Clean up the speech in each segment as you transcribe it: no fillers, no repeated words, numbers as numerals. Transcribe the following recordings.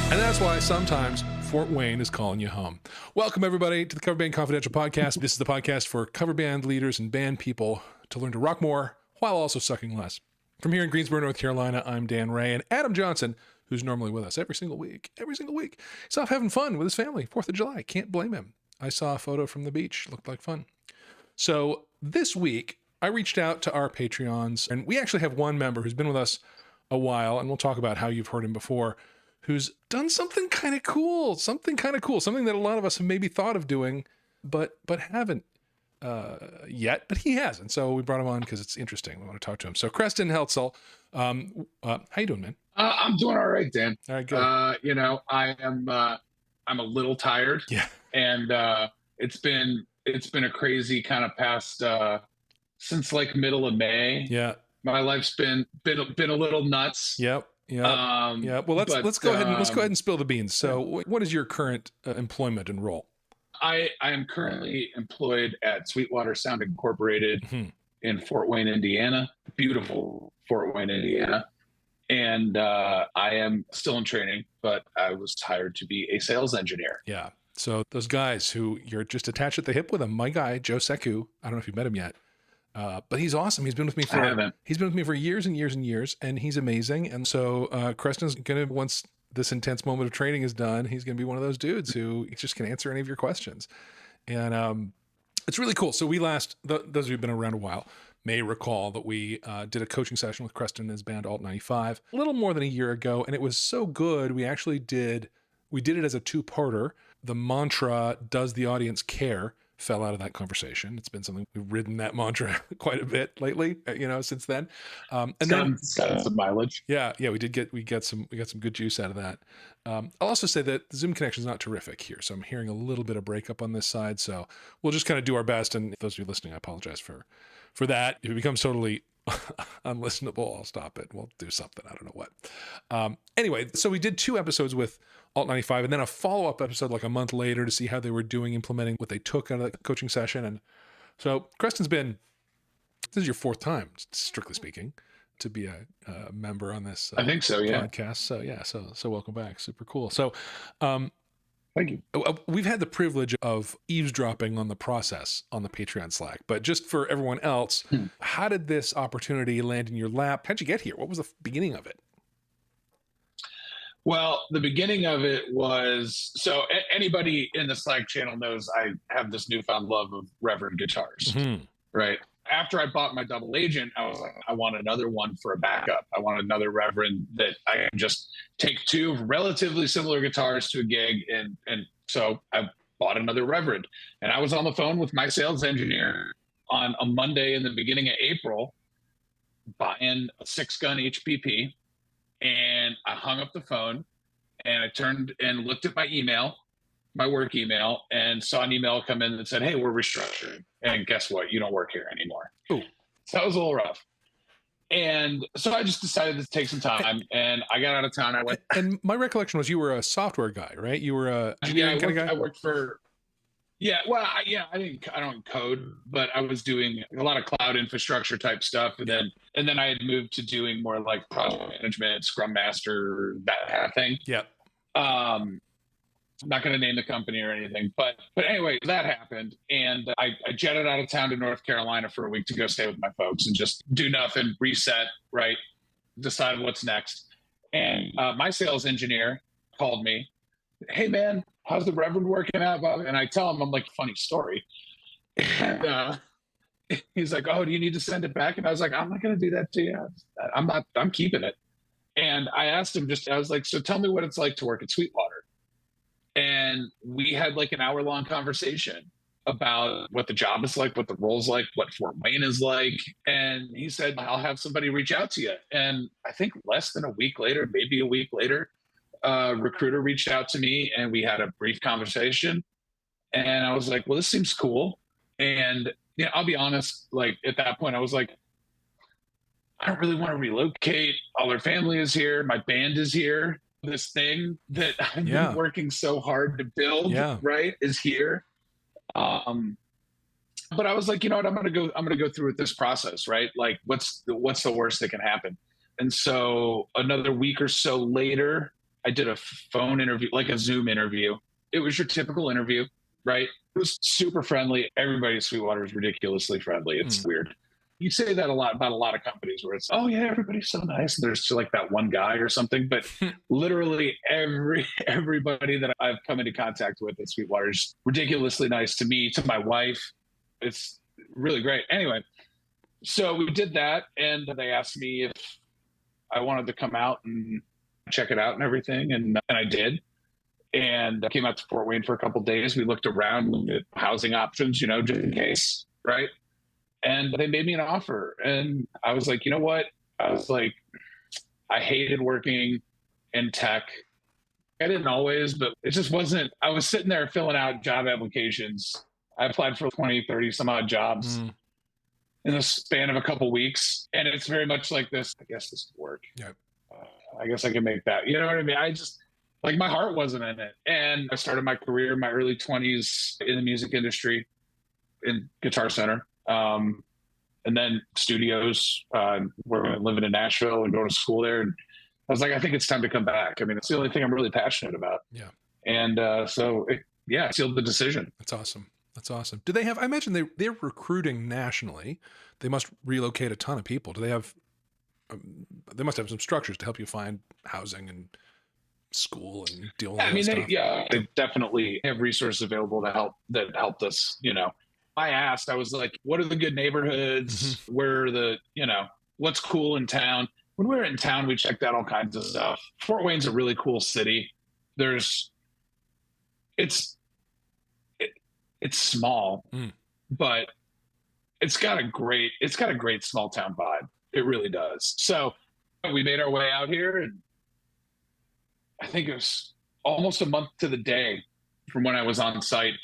And that's why sometimes Fort Wayne is calling you home. Welcome, everybody, to the Coverbandconfidential podcast. This is the podcast for cover band leaders and band people to learn to rock more while also sucking less. From here in Greensboro, North Carolina, I'm Dan Ray, and Adam Johnson, who's normally with us every single week, he's off having fun with his family, 4th of July. Can't blame him. I saw a photo from the beach. Looked like fun. So this week, I reached out to our Patreons, and we actually have one member who's been with us a while, and we'll talk about how you've heard him before, who's done something kind of cool, something that a lot of us have maybe thought of doing, but haven't yet, but he hasn't. So we brought him on because it's interesting. We want to talk to him. So Creston Heltzel, how you doing, man? I'm doing all right, Dan. All right, good. I'm a little tired. Yeah. And it's been a crazy kind of past since like middle of May. Yeah. My life's been a little nuts. Yep. Yeah. Well, let's go ahead and spill the beans. So, what is your current employment and role? I am currently employed at Sweetwater Sound Incorporated in Fort Wayne, Indiana. Beautiful Fort Wayne, Indiana. And I am still in training, but I was hired to be a sales engineer. Yeah. So those guys who you're just attached at the hip with them, my guy Joe Seku. I don't know if you've met him yet. But he's awesome. He's been with me for years and years and years, and he's amazing. And so Creston's going to, once this intense moment of training is done, he's going to be one of those dudes who just can answer any of your questions. And it's really cool. So we those who've been around a while may recall that we did a coaching session with Creston and his band Alt 95 a little more than a year ago. And it was so good. We did it as a two-parter. The mantra, does the audience care, fell out of that conversation. It's been something we've ridden that mantra quite a bit lately, since then. And then got some mileage. Yeah, we got some good juice out of that. I'll also say that the Zoom connection is not terrific here, so I'm hearing a little bit of breakup on this side. So we'll just kind of do our best. And those of you listening, I apologize for that. If it becomes totally unlistenable, I'll stop it. We'll do something. I don't know what. Anyway, so we did 2 episodes with Alt 95 and then a follow-up episode like a month later to see how they were doing implementing what they took out of the coaching session. And so Creston's this is your 4th time, strictly speaking, to be a member on this I think so, yeah. podcast. So yeah, so welcome back. Super cool. So thank you. We've had the privilege of eavesdropping on the process on the Patreon Slack, but just for everyone else, how did this opportunity land in your lap? How'd you get here? What was the beginning of it? Well, the beginning of it was, so anybody in the Slack channel knows I have this newfound love of Reverend guitars, right? After I bought my double agent, I was like, I want another one for a backup. I want another Reverend that I can just take 2 relatively similar guitars to a gig. And so I bought another Reverend. And I was on the phone with my sales engineer on a Monday in the beginning of April, buying a 6-gun HPP. And I hung up the phone and I turned and looked at my work email, and saw an email come in that said, hey, we're restructuring. And guess what? You don't work here anymore. Ooh. So that was a little rough. And so I just decided to take some time, and I got out of town. I went. And my recollection was you were a software guy, right? You were a engineering kind of guy? I worked for, I don't code, but I was doing a lot of cloud infrastructure type stuff. And then I had moved to doing more like project management, Scrum Master, that kind of thing. Yeah. I'm not going to name the company or anything, but anyway, that happened. And I jetted out of town to North Carolina for a week to go stay with my folks and just do nothing, reset, right? Decide what's next. And my sales engineer called me. Hey man, how's the Reverend working out, Bob? And I tell him, I'm like, funny story. And he's like, oh, do you need to send it back? And I was like, I'm not going to do that to you. I'm keeping it. And I asked him I was like, so tell me what it's like to work at Sweetwater. And we had like an hour-long conversation about what the job is like, what the role's like, what Fort Wayne is like. And he said, I'll have somebody reach out to you. And I think less than a week later, maybe a week later, a recruiter reached out to me and we had a brief conversation. And I was like, well, this seems cool. And I'll be honest, like at that point, I was like, I don't really want to relocate. All our family is here. My band is here. This thing that I've been working so hard to build, right, is here. But I was like, you know what, I'm gonna go through with this process, right? Like, what's the worst that can happen? And so another week or so later, I did a phone interview, like a Zoom interview. It was your typical interview, right? It was super friendly. Everybody at Sweetwater is ridiculously friendly. It's weird. You say that a lot about a lot of companies where it's, oh yeah, everybody's so nice. There's just like that one guy or something, but literally everybody that I've come into contact with at Sweetwater is ridiculously nice to me, to my wife. It's really great. Anyway, so we did that, and they asked me if I wanted to come out and check it out and everything, and I did. And I came out to Fort Wayne for a couple of days. We looked around, looked at housing options, you know, just in case, right? And they made me an offer. And I was like, you know what? I was like, I hated working in tech. I didn't always, but it just wasn't. I was sitting there filling out job applications. I applied for 20, 30 some odd jobs in the span of a couple of weeks. And it's very much like this. I guess this could work. Yep. I guess I can make that. You know what I mean? I just, like, my heart wasn't in it. And I started my career in my early 20s in the music industry in Guitar Center. And then studios, we're living in Nashville and going to school there. And I was like, I think it's time to come back. I mean, it's the only thing I'm really passionate about. Yeah. And so it sealed the decision. That's awesome. That's awesome. Do they have, I imagine they're recruiting nationally. They must relocate a ton of people. Do they have, they must have some structures to help you find housing and school and deal with all that stuff. They definitely have resources available that helped us, you know. I asked, I was like, what are the good neighborhoods? Where are the, you know, what's cool in town? When we were in town, we checked out all kinds of stuff. Fort Wayne's a really cool city. It's small, but it's got a great small town vibe. It really does. So we made our way out here, and I think it was almost a month to the day from when I was on site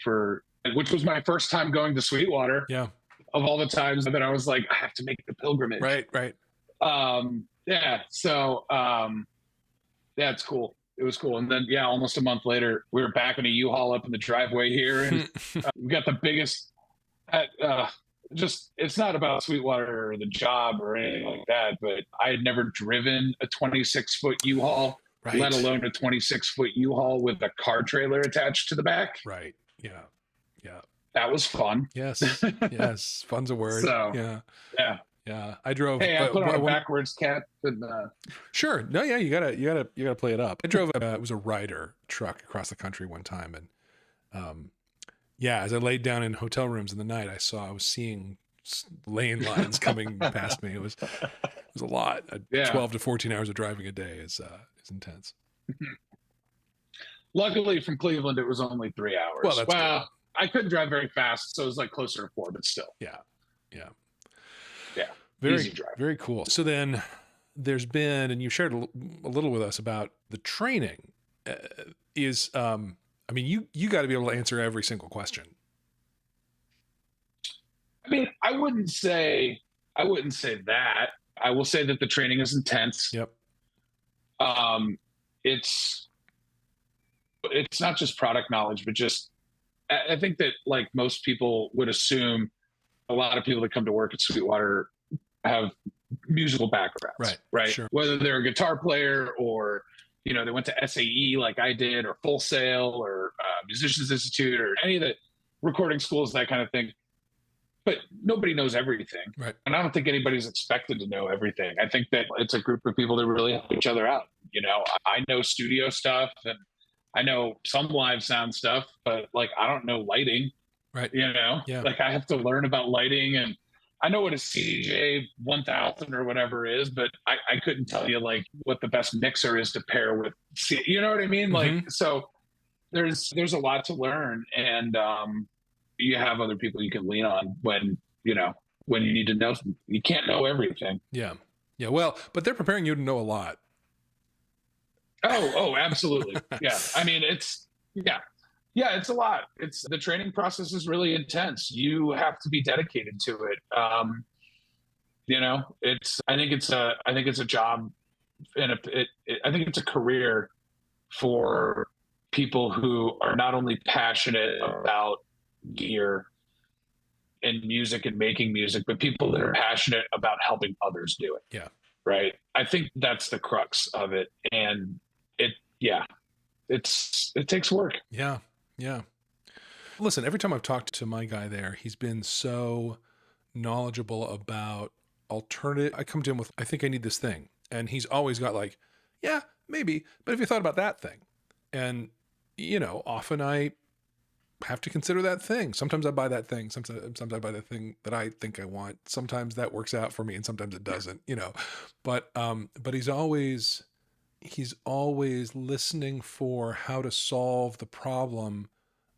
which was my first time going to Sweetwater. Yeah. Of all the times that I was like, I have to make the pilgrimage. Right. Yeah. So, it's cool. It was cool. And then, almost a month later, we were back in a U-Haul up in the driveway here, and we got the biggest, it's not about Sweetwater or the job or anything like that, but I had never driven a 26-foot U-Haul, let alone a 26-foot U-Haul with a car trailer attached to the back. Right. Yeah. Yeah. That was fun. Yes. Yes. Fun's a word. So, yeah. Yeah. I drove. Hey, I put on a backwards cap. And, sure. No. Yeah. You gotta play it up. I drove. It was a Ryder truck across the country one time, and as I laid down in hotel rooms in the night, I was seeing lane lines coming past me. It was a lot. 12 to 14 hours of driving a day is intense. Luckily, from Cleveland, it was only 3 hours. Well, that's good. I couldn't drive very fast, so it was like closer to 4, but still. Yeah. Easy drive. Very cool. So then there's been, and you shared a little with us about the training you got to be able to answer every single question. I mean, I wouldn't say that. I will say that the training is intense. Yep. It's not just product knowledge, but just, I think that, like most people would assume, a lot of people that come to work at Sweetwater have musical backgrounds, right? Sure. Whether they're a guitar player or, you know, they went to SAE like I did, or Full Sail, or Musicians Institute, or any of the recording schools, that kind of thing. But nobody knows everything. Right. And I don't think anybody's expected to know everything. I think that it's a group of people that really help each other out. You know, I know studio stuff, and I know some live sound stuff, but like, I don't know lighting, right? You know, like I have to learn about lighting, and I know what a CDJ 1000 or whatever is, but I couldn't tell you like what the best mixer is to pair with. You know what I mean? Like, so there's a lot to learn, and you have other people you can lean on when you need to know. You can't know everything. Yeah. Well, but they're preparing you to know a lot. Oh, absolutely. Yeah. I mean, it's a lot. The training process is really intense. You have to be dedicated to it. I think it's a job, and I think it's a career for people who are not only passionate about gear and music and making music, but people that are passionate about helping others do it. Yeah. Right. I think that's the crux of it. And yeah, it takes work. Yeah. Yeah. Listen, every time I've talked to my guy there, he's been so knowledgeable about alternative. I come to him with, I think I need this thing. And he's always got like, yeah, maybe, but have you thought about that thing? And, often I have to consider that thing. Sometimes I buy that thing. Sometimes I buy the thing that I think I want. Sometimes that works out for me and sometimes it doesn't, but he's always listening for how to solve the problem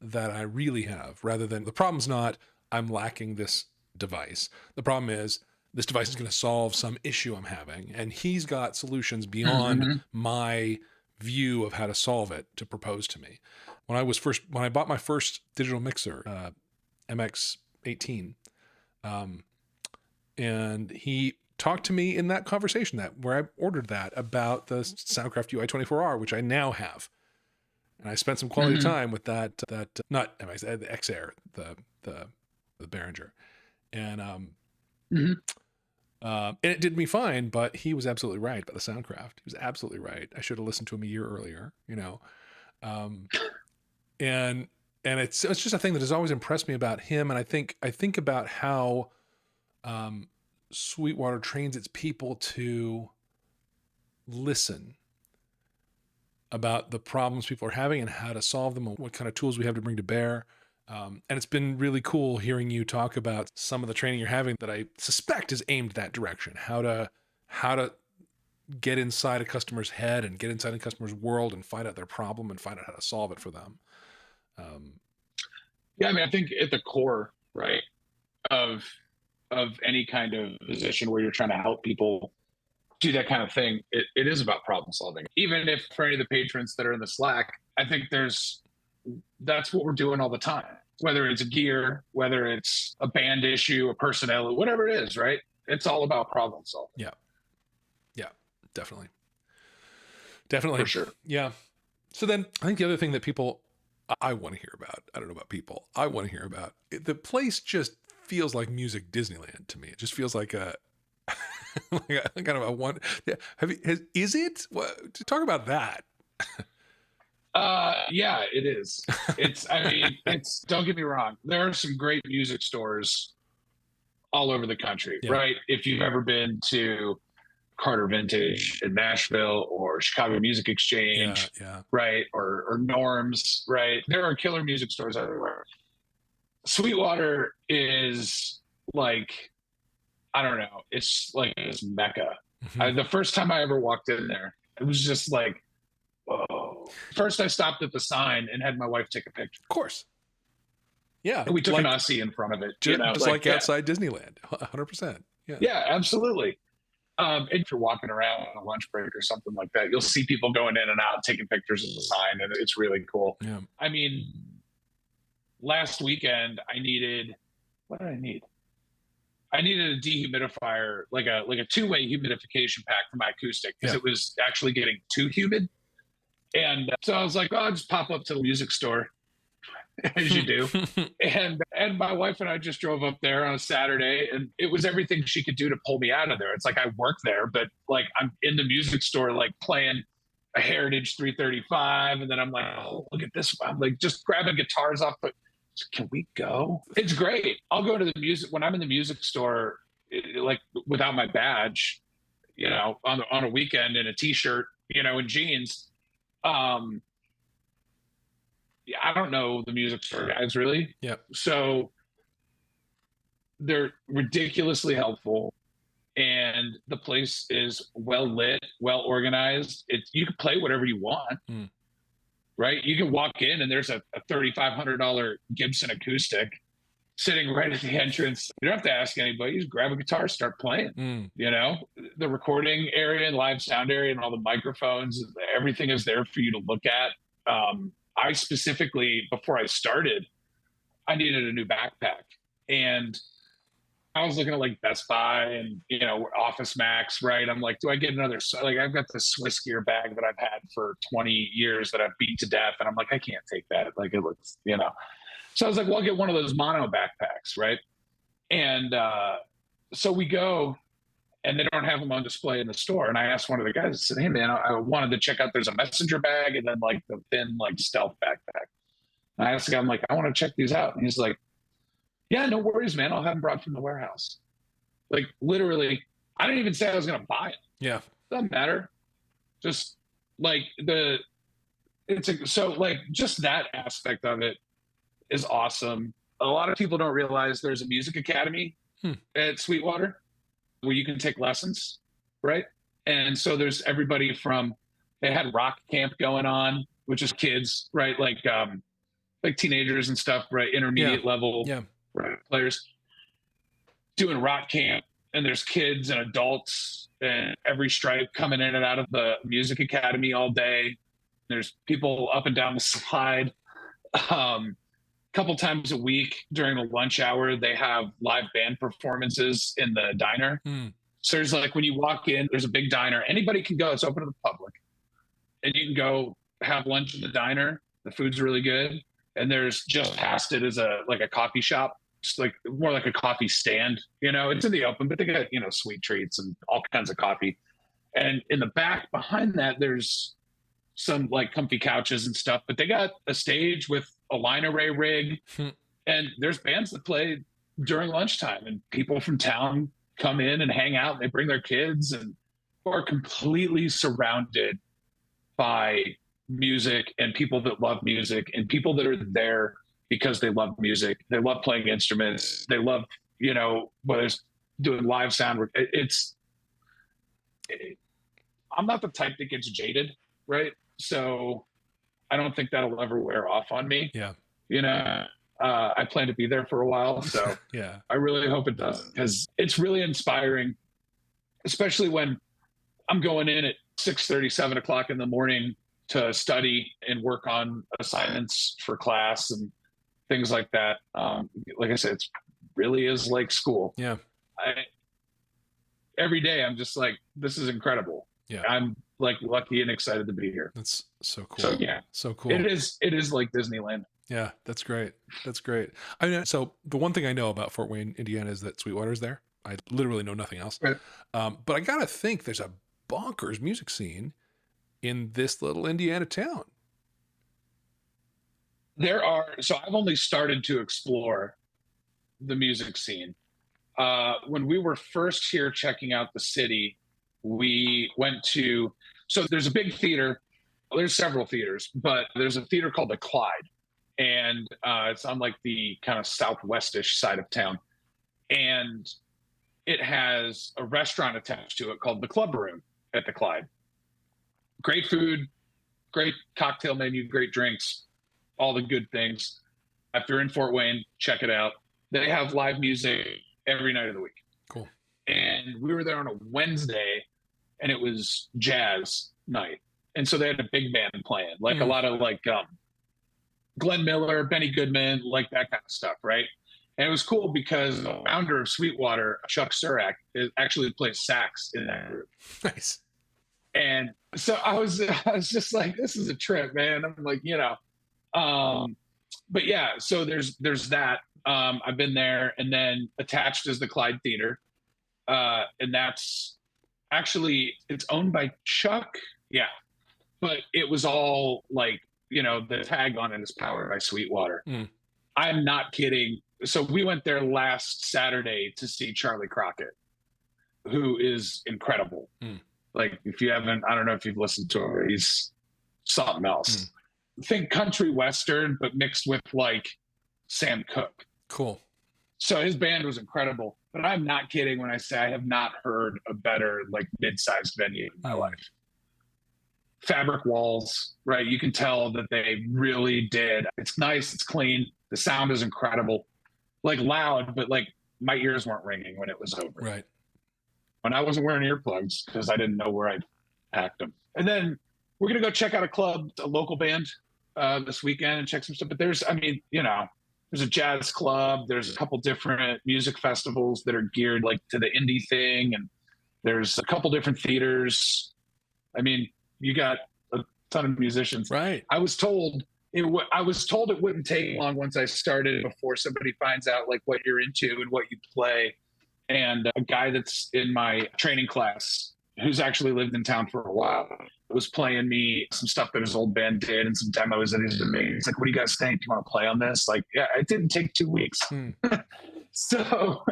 that I really have, rather than the problem's not, I'm lacking this device. The problem is this device is going to solve some issue I'm having. And he's got solutions beyond my view of how to solve it to propose to me. When I bought my first digital mixer, MX18, and he talked to me in that conversation where I ordered that about the Soundcraft UI24R, which I now have. And I spent some quality time with that not MX, the X-Air, the Behringer. And and it did me fine, but he was absolutely right about the Soundcraft. He was absolutely right. I should have listened to him a year earlier, and it's just a thing that has always impressed me about him. And I think about how Sweetwater trains its people to listen about the problems people are having and how to solve them and what kind of tools we have to bring to bear. And it's been really cool hearing you talk about some of the training you're having that I suspect is aimed that direction, how to get inside a customer's head and get inside a customer's world and find out their problem and find out how to solve it for them. Yeah, I mean, I think at the core, right, of any kind of position where you're trying to help people do that kind of thing, it is about problem solving. Even if for any of the patrons that are in the Slack, I think that's what we're doing all the time, whether it's gear, whether it's a band issue, a personnel, whatever it is, right? It's all about problem solving. Yeah, definitely. For sure. Yeah. So then I think the other thing that people, I want to hear about, I don't know about people, I want to hear about, the place just feels like music Disneyland to me. It just feels like a kind of a one. Yeah. Is it? Talk about that. Yeah, it is. Don't get me wrong. There are some great music stores all over the country, right? If you've ever been to Carter Vintage in Nashville or Chicago Music Exchange, right? Or Norms, right? There are killer music stores everywhere. Sweetwater is like, I don't know. It's like this mecca. The first time I ever walked in there, it was just like, whoa. First, I stopped at the sign and had my wife take a picture. Of course. Yeah. And we took an Aussie in front of it. Just like outside Disneyland. 100%. Yeah. Yeah, absolutely. If you're walking around on a lunch break or something like that, you'll see people going in and out, taking pictures of the sign, and it's really cool. Yeah. I mean, last weekend, what did I need? I needed a dehumidifier, like a two-way humidification pack for my acoustic, because it was actually getting too humid. And so I was like, I'll just pop up to the music store, as you do. and my wife and I just drove up there on a Saturday, and it was everything she could do to pull me out of there. It's like I work there, but like I'm in the music store, like playing a Heritage 335. And then I'm like, oh, look at this. I'm like just grabbing guitars off, but can we go? It's great. I'll go to the music when I'm in the music store, like without my badge, on a weekend in a t-shirt, and jeans. Yeah, I don't know the music store guys really. Yeah. So they're ridiculously helpful, and the place is well lit, well organized. You can play whatever you want. Right? You can walk in and there's a $3,500 Gibson acoustic sitting right at the entrance. You don't have to ask anybody. You just grab a guitar, start playing. The recording area and live sound area and all the microphones, everything is there for you to look at. I specifically, before I started, I needed a new backpack. And I was looking at like Best Buy and, Office Max, right? I'm like, do I get another, like I've got this Swiss gear bag that I've had for 20 years that I've beat to death. And I'm like, I can't take that. Like it looks, So I was like, well, I'll get one of those mono backpacks, right? And so we go, and they don't have them on display in the store. And I asked one of the guys, I said, hey man, I wanted to check out, there's a messenger bag and then like the thin like stealth backpack. And I asked the guy, I'm like, I want to check these out. And he's like, yeah, no worries, man. I'll have them brought from the warehouse. Like literally, I didn't even say I was going to buy it. Yeah. Doesn't matter. Just like so like just that aspect of it is awesome. A lot of people don't realize there's a music academy at Sweetwater where you can take lessons, right? And so there's everybody from, they had rock camp going on, which is kids, right? Like teenagers and stuff, right? Intermediate level right, players doing rock camp. And there's kids and adults and every stripe coming in and out of the music academy all day. There's people up and down the slide. Couple times a week during the lunch hour, they have live band performances in the diner. So there's like, when you walk in, there's a big diner. Anybody can go. It's open to the public. And you can go have lunch in the diner. The food's really good. And there's just past it is a coffee shop. Just like more like a coffee stand, it's in the open, but they got, sweet treats and all kinds of coffee. And in the back behind that, there's some like comfy couches and stuff, but they got a stage with a line array rig and there's bands that play during lunchtime and people from town come in and hang out and they bring their kids and are completely surrounded by music and people that love music and people that are there because they love music. They love playing instruments. They love, whether it's doing live sound work. I'm not the type that gets jaded, right? So I don't think that'll ever wear off on me. Yeah. I plan to be there for a while. So yeah, I really hope it does because it's really inspiring, especially when I'm going in at 6:30, 7 o'clock in the morning to study and work on assignments for class and things like that. Like I said, it really is like school. Yeah. Every day I'm just like, this is incredible. Yeah. I'm like lucky and excited to be here. That's so cool. So yeah, so cool. It is like Disneyland. Yeah, that's great. That's great. I mean, so the one thing I know about Fort Wayne, Indiana, is that Sweetwater's there. I literally know nothing else. Right. But I gotta think there's a bonkers music scene in this little Indiana town. There are. So I've only started to explore the music scene. When we were first here checking out the city, we went to, so there's a big theater. There's several theaters, but there's a theater called the Clyde. And it's on like the kind of southwestish side of town. And it has a restaurant attached to it called the Club Room at the Clyde. Great food, great cocktail menu, great drinks, all the good things. If you're in Fort Wayne, check it out. They have live music every night of the week. Cool. And we were there on a Wednesday and it was jazz night. And so they had a big band playing, like a lot of like Glenn Miller, Benny Goodman, like that kind of stuff, right? And it was cool because the founder of Sweetwater, Chuck Surak, actually plays sax in that group. Nice. And so I was just like, this is a trip, man. I'm like, but yeah, so there's that. I've been there, and then attached is the Clyde Theater. And that's actually, it's owned by Chuck. Yeah. But it was all like, the tag on it is powered by Sweetwater. I'm not kidding. So we went there last Saturday to see Charlie Crockett, who is incredible. Like if you haven't, I don't know if you've listened to him, he's something else. Think country western, but mixed with like Sam Cooke. Cool. So his band was incredible, but I'm not kidding when I say I have not heard a better like mid-sized venue in my life. Fabric walls, right? You can tell that they really did. It's nice. It's clean. The sound is incredible. Like loud, but like my ears weren't ringing when it was over. Right. When I wasn't wearing earplugs because I didn't know where I'd packed them. And then we're going to go check out a local band this weekend and check some stuff. But there's a jazz club. There's a couple different music festivals that are geared like to the indie thing. And there's a couple different theaters. I mean, you got a ton of musicians. Right. I was told it wouldn't take long once I started before somebody finds out like what you're into and what you play. And a guy that's in my training class, who's actually lived in town for a while, was playing me some stuff that his old band did and some demos that he's been making. He's like, "What do you guys think? Do you want to play on this?" Like, yeah, it didn't take 2 weeks. So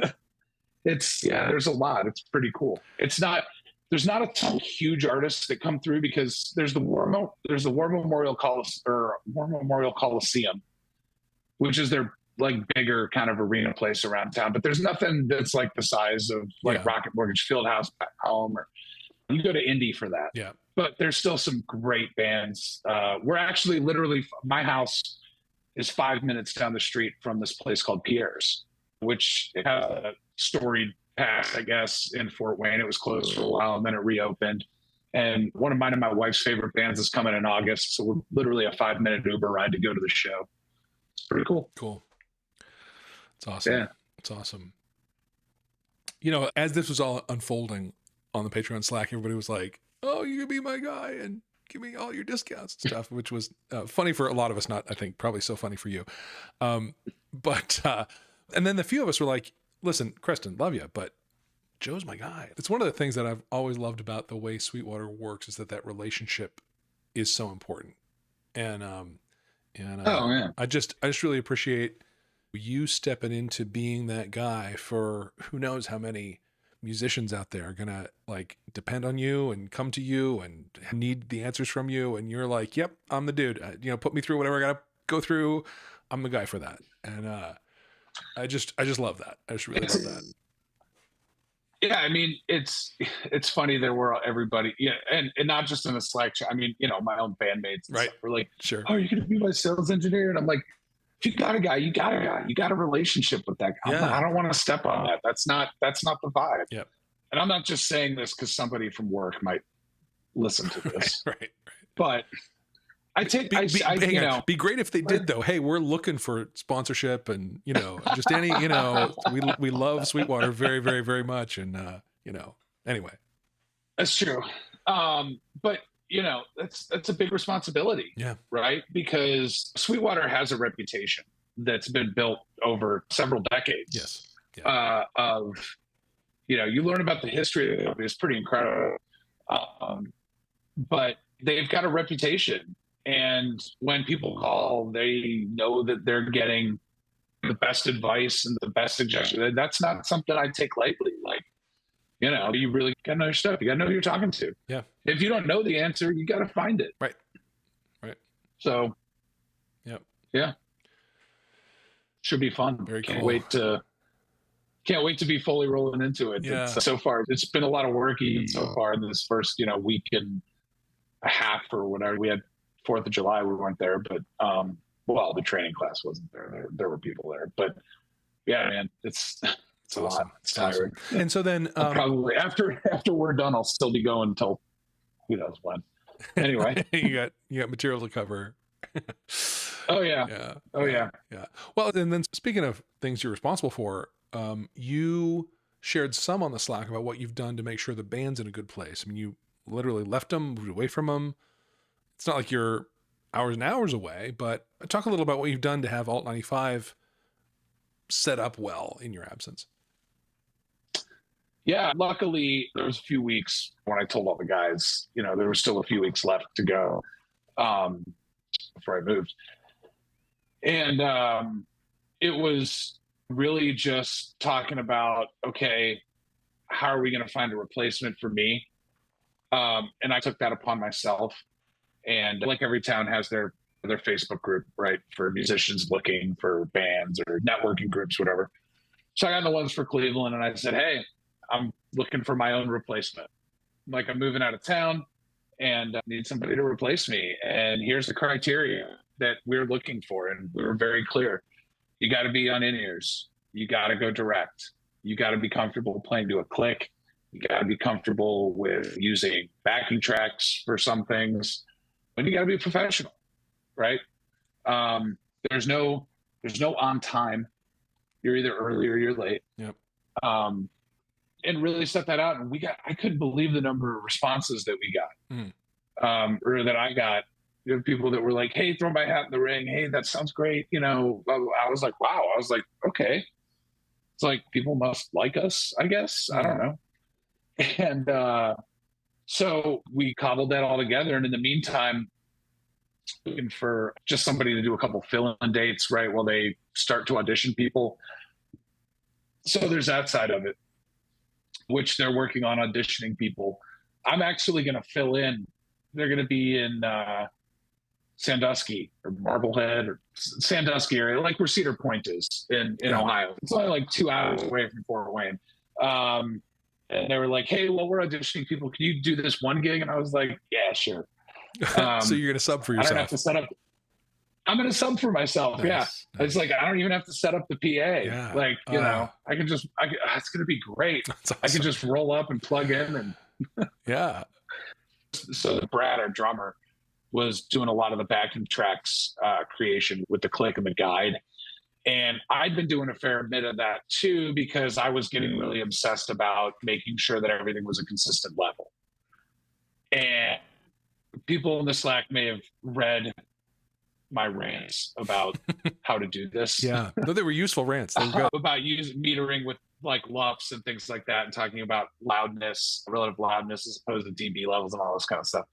there's a lot. It's pretty cool. There's not a ton of huge artists that come through because there's the War Memorial Coliseum, which is their like bigger kind of arena place around town. But there's nothing that's like the size of like Rocket Mortgage Fieldhouse back home, or you go to Indy for that. Yeah. But there's still some great bands. We're actually literally, my house is 5 minutes down the street from this place called Pierre's, which has a storied past, I guess, in Fort Wayne. It was closed for a while and then it reopened. And one of mine and my wife's favorite bands is coming in August. So we're literally a 5-minute Uber ride to go to the show. It's pretty cool. Cool. It's awesome. Yeah. It's awesome. You know, as this was all unfolding on the Patreon Slack, everybody was like, "Oh, you can be my guy and give me all your discounts and stuff," which was funny for a lot of us. Not, I think, probably so funny for you. But and then the few of us were like, "Listen, Creston, love you, but Joe's my guy." It's one of the things that I've always loved about the way Sweetwater works is that relationship is so important. And I just really appreciate you stepping into being that guy for who knows how many musicians out there are gonna like depend on you and come to you and need the answers from you, and you're like, "Yep, I'm the dude. Put me through whatever I gotta go through. I'm the guy for that." And I just love that. I just really love that. Yeah, I mean, it's funny that everybody, and not just in the Slack chat. I mean, my own bandmates, and right? Stuff, we're like, "Sure, oh, you're gonna be my sales engineer," and I'm like, "If you got a guy, you got a guy. You got a relationship with that guy. Yeah. I don't want to step on that. That's not the vibe." Yep. And I'm not just saying this because somebody from work might listen to this, right. But I take, be great if they did though. Hey, we're looking for sponsorship and, just any, we love Sweetwater very, very, very much. And, anyway. That's true. But that's a big responsibility. Yeah. Right. Because Sweetwater has a reputation that's been built over several decades. Yes. Yeah. You learn about the history of it. It's pretty incredible. But they've got a reputation. And when people call, they know that they're getting the best advice and the best suggestion. That's not something I take lightly. Like, you really got to know your stuff. You got to know who you're talking to. Yeah. If you don't know the answer, you got to find it. Right. So, yeah. Should be fun. Very cool. Can't wait to be fully rolling into it. Yeah. So far, it's been a lot of work so far in this first, week and a half or whatever. We had 4th of July, we weren't there, but the training class wasn't there. There were people there, but yeah, man, it's a awesome. lot. It's tiring. Awesome. And so then probably after we're done, I'll still be going until who knows when. Anyway, you got material to cover. Oh yeah. Yeah. Oh yeah. Yeah. Well, and then speaking of things you're responsible for, you shared some on the Slack about what you've done to make sure the band's in a good place. I mean, you literally left them, moved away from them. It's not like you're hours and hours away, but talk a little about what you've done to have Alt 95 set up well in your absence. Yeah, luckily there was a few weeks when I told all the guys, there was still a few weeks left to go before I moved. And it was really just talking about, okay, how are we going to find a replacement for me? And I took that upon myself. And like every town has their Facebook group, right, for musicians looking for bands or networking groups, whatever. So I got the ones for Cleveland, and I said, hey, I'm looking for my own replacement. Like, I'm moving out of town, and I need somebody to replace me. And here's the criteria that we're looking for. And we were very clear. You got to be on in-ears. You got to go direct. You got to be comfortable playing to a click. You got to be comfortable with using backing tracks for some things. But you got to be a professional, right? There's no on time. You're either early or you're late. Yep. And really set that out. And I couldn't believe the number of responses that we got, or that I got. You know, people that were like, hey, throw my hat in the ring. Hey, that sounds great. I was like, wow. I was like, okay. It's like people must like us, I guess. I don't know. And so we cobbled that all together. And in the meantime, looking for just somebody to do a couple fill-in dates, right, while they start to audition people. So there's that side of it, which they're working on auditioning people. I'm actually going to fill in. They're going to be in Sandusky or Marblehead or Sandusky area, like where Cedar Point is in Ohio. It's only like 2 hours away from Fort Wayne. And they were like, hey, well, we're auditioning people. Can you do this one gig? And I was like, yeah, sure. So you're going to sub for yourself. I don't have to set up. I'm going to sub for myself. Nice, yeah. Nice. It's like, I don't even have to set up the PA. Yeah. Like, you know, it's going to be great. Awesome. I can just roll up and plug in. And yeah. So Brad, our drummer, was doing a lot of the backing tracks creation with the click and the guide. And I'd been doing a fair bit of that too, because I was getting really obsessed about making sure that everything was a consistent level. And people in the Slack may have read my rants about how to do this. Yeah, though they were useful rants. They were good. About using metering with like LUFs and things like that, and talking about loudness, relative loudness, as opposed to dB levels and all this kind of stuff.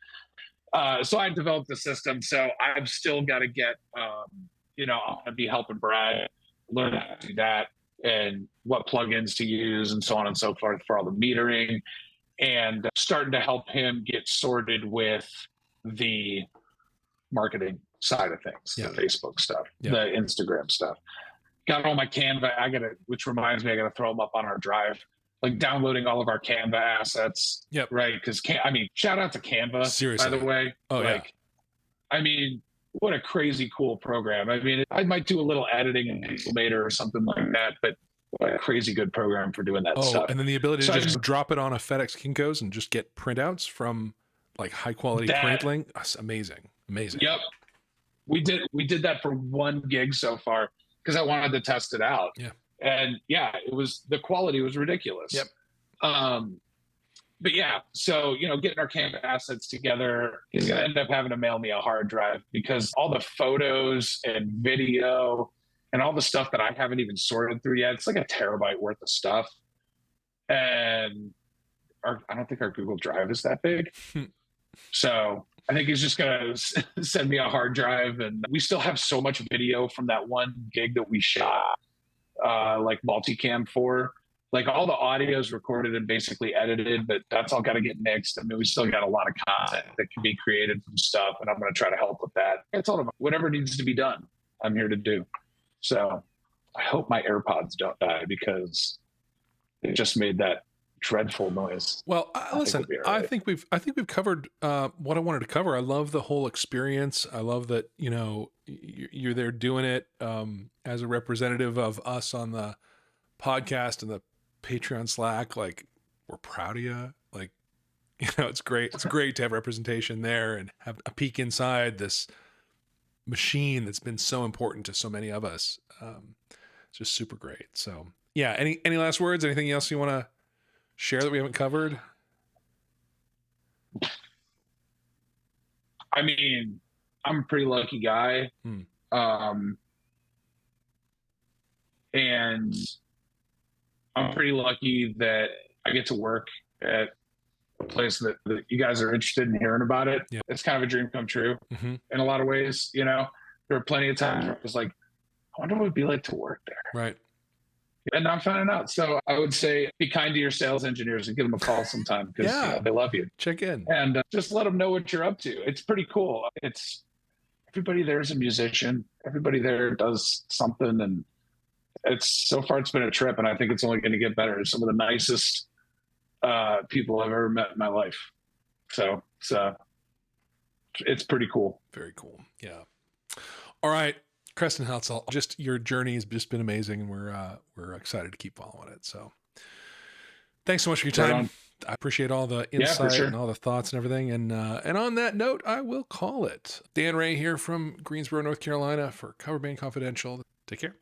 So I developed the system. So I've still got to get, I'm going to be helping Brad learn how to do that and what plugins to use and so on and so forth for all the metering, and starting to help him get sorted with the marketing side of things, the Facebook stuff, the Instagram stuff. Got all my Canva. Which reminds me, I got to throw them up on our drive. Like downloading all of our Canva assets. Yep. Right. Because shout out to Canva. Seriously. By the way. Oh, What a crazy cool program. I might do a little editing in Pixelmator or something like that, but what a crazy good program for doing that stuff. And then the ability to just drop it on a FedEx Kinko's and just get printouts from like high quality printing. That's amazing. Amazing. Yep. We did that for one gig so far because I wanted to test it out. Yeah. And the quality was ridiculous. Yep. But yeah, so, getting our Canva assets together, he's going to end up having to mail me a hard drive because all the photos and video and all the stuff that I haven't even sorted through yet, it's like a terabyte worth of stuff. And I don't think our Google Drive is that big. So I think he's just going to send me a hard drive. And we still have so much video from that one gig that we shot, like multicam for. Like all the audio is recorded and basically edited, but that's all got to get mixed. We still got a lot of content that can be created from stuff, and I'm going to try to help with that. It's all about whatever needs to be done, I'm here to do. So I hope my AirPods don't die because they just made that dreadful noise. Well, listen, I think we've covered what I wanted to cover. I love the whole experience. I love that, you're there doing it as a representative of us on the podcast and the Patreon Slack. Like, we're proud of you. Like, it's great. It's great to have representation there and have a peek inside this machine that's been so important to so many of us. It's just super great. So yeah. Any last words? Anything else you want to share that we haven't covered? I'm a pretty lucky guy. And I'm pretty lucky that I get to work at a place that you guys are interested in hearing about it. Yeah. It's kind of a dream come true in a lot of ways. There are plenty of times where I was like, I wonder what it'd be like to work there. Right. And I'm finding out. So I would say be kind to your sales engineers and give them a call sometime because they love you. Check in. And just let them know what you're up to. It's pretty cool. Everybody there is a musician. Everybody there does something. And so far it's been a trip, and I think it's only going to get better. Some of the nicest people I've ever met in my life. So it's pretty cool. Very cool. Yeah. All right, Creston Houtsell, just your journey has just been amazing, and we're excited to keep following it. So thanks so much for your time. I appreciate all the insight and all the thoughts and everything. And on that note, I will call it. Dan Ray here from Greensboro, North Carolina for Coverbandconfidential. Take care.